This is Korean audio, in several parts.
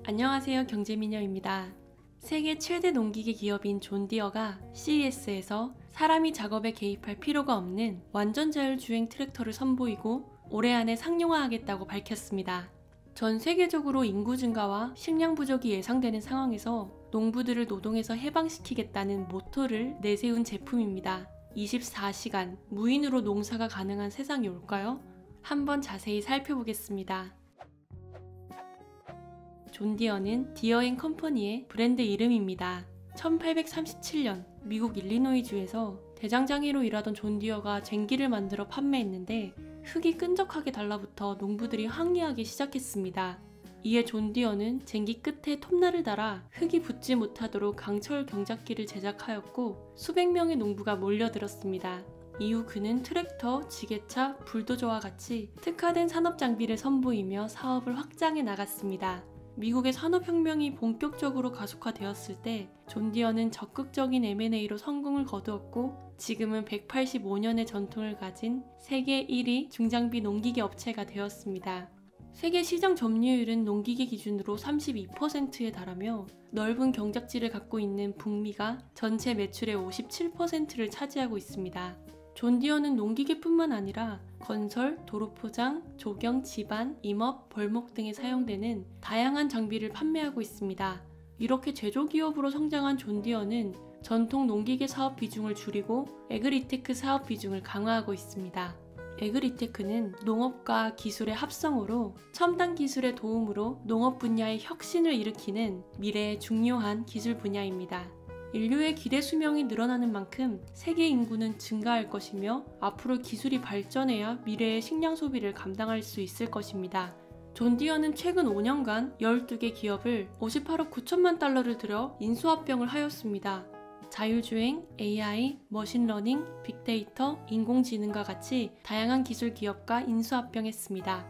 안녕하세요, 경제미녀입니다. 세계 최대 농기계 기업인 존디어가 CES에서 사람이 작업에 개입할 필요가 없는 완전 자율주행 트랙터를 선보이고 올해 안에 상용화하겠다고 밝혔습니다. 전 세계적으로 인구 증가와 식량 부족이 예상되는 상황에서 농부들을 노동에서 해방시키겠다는 모토를 내세운 제품입니다. 24시간 무인으로 농사가 가능한 세상이 올까요? 한번 자세히 살펴보겠습니다. 존디어는 디어앤컴퍼니의 브랜드 이름입니다. 1837년 미국 일리노이주에서 대장장이로 일하던 존디어가 쟁기를 만들어 판매했는데 흙이 끈적하게 달라붙어 농부들이 항의하기 시작했습니다. 이에 존디어는 쟁기 끝에 톱날을 달아 흙이 붙지 못하도록 강철 경작기를 제작하였고 수백 명의 농부가 몰려들었습니다. 이후 그는 트랙터, 지게차, 불도저와 같이 특화된 산업 장비를 선보이며 사업을 확장해 나갔습니다. 미국의 산업혁명이 본격적으로 가속화되었을 때 존디어는 적극적인 M&A로 성공을 거두었고 지금은 185년의 전통을 가진 세계 1위 중장비 농기계 업체가 되었습니다. 세계 시장 점유율은 농기계 기준으로 32%에 달하며 넓은 경작지를 갖고 있는 북미가 전체 매출의 57%를 차지하고 있습니다. 존디어는 농기계뿐만 아니라 건설, 도로 포장, 조경, 집안, 임업, 벌목 등에 사용되는 다양한 장비를 판매하고 있습니다. 이렇게 제조기업으로 성장한 존디어는 전통 농기계 사업 비중을 줄이고 에그리테크 사업 비중을 강화하고 있습니다. 에그리테크는 농업과 기술의 합성으로 첨단 기술의 도움으로 농업 분야의 혁신을 일으키는 미래의 중요한 기술 분야입니다. 인류의 기대 수명이 늘어나는 만큼 세계 인구는 증가할 것이며 앞으로 기술이 발전해야 미래의 식량 소비를 감당할 수 있을 것입니다. 존디어는 최근 5년간 12개 기업을 58억 9천만 달러를 들여 인수합병을 하였습니다. 자율주행, AI, 머신러닝, 빅데이터, 인공지능과 같이 다양한 기술 기업과 인수합병했습니다.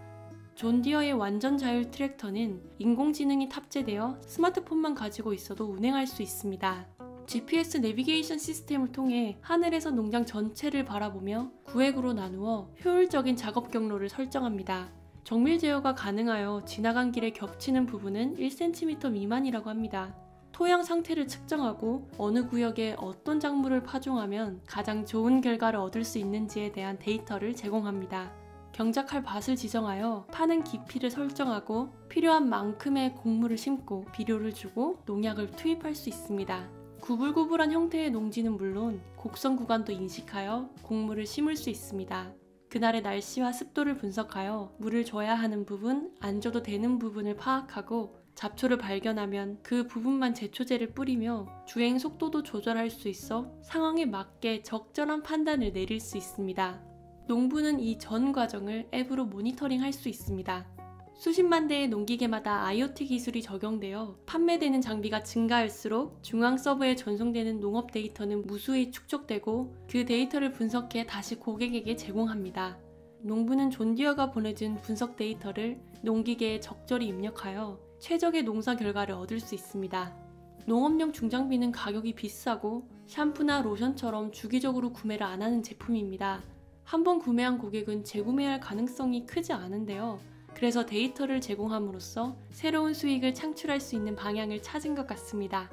존디어의 완전 자율 트랙터는 인공지능이 탑재되어 스마트폰만 가지고 있어도 운행할 수 있습니다. GPS 내비게이션 시스템을 통해 하늘에서 농장 전체를 바라보며 구획으로 나누어 효율적인 작업 경로를 설정합니다. 정밀 제어가 가능하여 지나간 길에 겹치는 부분은 1cm 미만이라고 합니다. 토양 상태를 측정하고 어느 구역에 어떤 작물을 파종하면 가장 좋은 결과를 얻을 수 있는지에 대한 데이터를 제공합니다. 경작할 밭을 지정하여 파는 깊이를 설정하고 필요한 만큼의 곡물을 심고 비료를 주고 농약을 투입할 수 있습니다. 구불구불한 형태의 농지는 물론 곡선 구간도 인식하여 곡물을 심을 수 있습니다. 그날의 날씨와 습도를 분석하여 물을 줘야 하는 부분, 안 줘도 되는 부분을 파악하고 잡초를 발견하면 그 부분만 제초제를 뿌리며 주행 속도도 조절할 수 있어 상황에 맞게 적절한 판단을 내릴 수 있습니다. 농부는 이 전 과정을 앱으로 모니터링할 수 있습니다. 수십만 대의 농기계마다 IoT 기술이 적용되어 판매되는 장비가 증가할수록 중앙 서버에 전송되는 농업 데이터는 무수히 축적되고 그 데이터를 분석해 다시 고객에게 제공합니다. 농부는 존디어가 보내준 분석 데이터를 농기계에 적절히 입력하여 최적의 농사 결과를 얻을 수 있습니다. 농업용 중장비는 가격이 비싸고 샴푸나 로션처럼 주기적으로 구매를 안 하는 제품입니다. 한번 구매한 고객은 재구매할 가능성이 크지 않은데요. 그래서 데이터를 제공함으로써 새로운 수익을 창출할 수 있는 방향을 찾은 것 같습니다.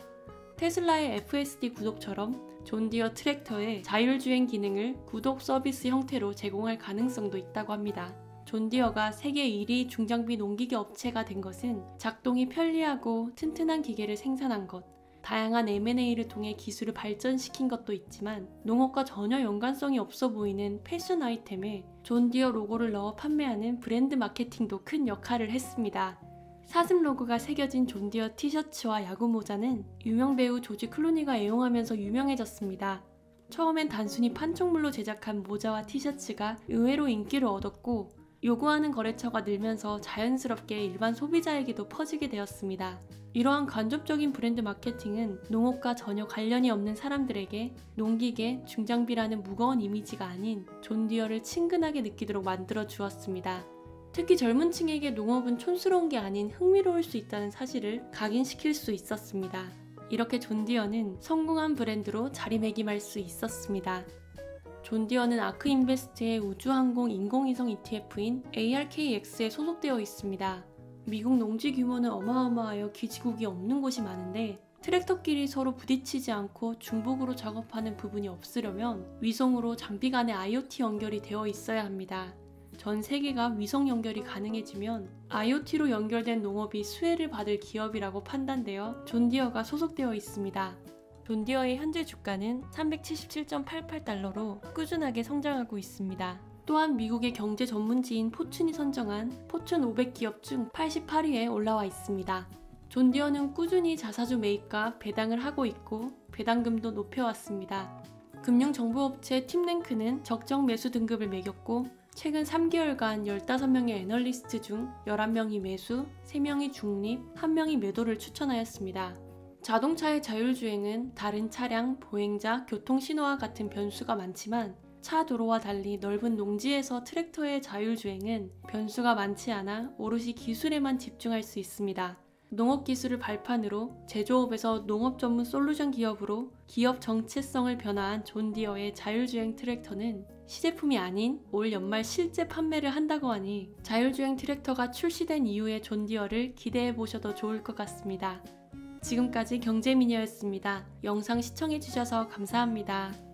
테슬라의 FSD 구독처럼 존디어 트랙터의 자율주행 기능을 구독 서비스 형태로 제공할 가능성도 있다고 합니다. 존디어가 세계 1위 중장비 농기계 업체가 된 것은 작동이 편리하고 튼튼한 기계를 생산한 것, 다양한 M&A를 통해 기술을 발전시킨 것도 있지만 농업과 전혀 연관성이 없어 보이는 패션 아이템에 존디어 로고를 넣어 판매하는 브랜드 마케팅도 큰 역할을 했습니다. 사슴 로고가 새겨진 존디어 티셔츠와 야구 모자는 유명 배우 조지 클루니가 애용하면서 유명해졌습니다. 처음엔 단순히 판촉물로 제작한 모자와 티셔츠가 의외로 인기를 얻었고 요구하는 거래처가 늘면서 자연스럽게 일반 소비자에게도 퍼지게 되었습니다. 이러한 간접적인 브랜드 마케팅은 농업과 전혀 관련이 없는 사람들에게 농기계, 중장비라는 무거운 이미지가 아닌 존디어를 친근하게 느끼도록 만들어 주었습니다. 특히 젊은 층에게 농업은 촌스러운 게 아닌 흥미로울 수 있다는 사실을 각인시킬 수 있었습니다. 이렇게 존디어는 성공한 브랜드로 자리매김할 수 있었습니다. 존디어는 아크인베스트의 우주항공 인공위성 ETF인 ARKX에 소속되어 있습니다. 미국 농지 규모는 어마어마하여 기지국이 없는 곳이 많은데 트랙터끼리 서로 부딪히지 않고 중복으로 작업하는 부분이 없으려면 위성으로 장비 간의 IoT 연결이 되어 있어야 합니다. 전 세계가 위성 연결이 가능해지면 IoT로 연결된 농업이 수혜를 받을 기업이라고 판단되어 존디어가 소속되어 있습니다. 존디어의 현재 주가는 377.88달러로 꾸준하게 성장하고 있습니다. 또한 미국의 경제 전문지인 포춘이 선정한 포춘 500 기업 중 88위에 올라와 있습니다. 존디어는 꾸준히 자사주 매입과 배당을 하고 있고 배당금도 높여왔습니다. 금융정보업체 팀랭크는 적정 매수 등급을 매겼고 최근 3개월간 15명의 애널리스트 중 11명이 매수, 3명이 중립, 1명이 매도를 추천하였습니다. 자동차의 자율주행은 다른 차량, 보행자, 교통신호와 같은 변수가 많지만 차 도로와 달리 넓은 농지에서 트랙터의 자율주행은 변수가 많지 않아 오롯이 기술에만 집중할 수 있습니다. 농업기술을 발판으로 제조업에서 농업 전문 솔루션 기업으로 기업 정체성을 변화한 존디어의 자율주행 트랙터는 시제품이 아닌 올 연말 실제 판매를 한다고 하니 자율주행 트랙터가 출시된 이후의 존디어를 기대해 보셔도 좋을 것 같습니다. 지금까지 경제미녀였습니다. 영상 시청해주셔서 감사합니다.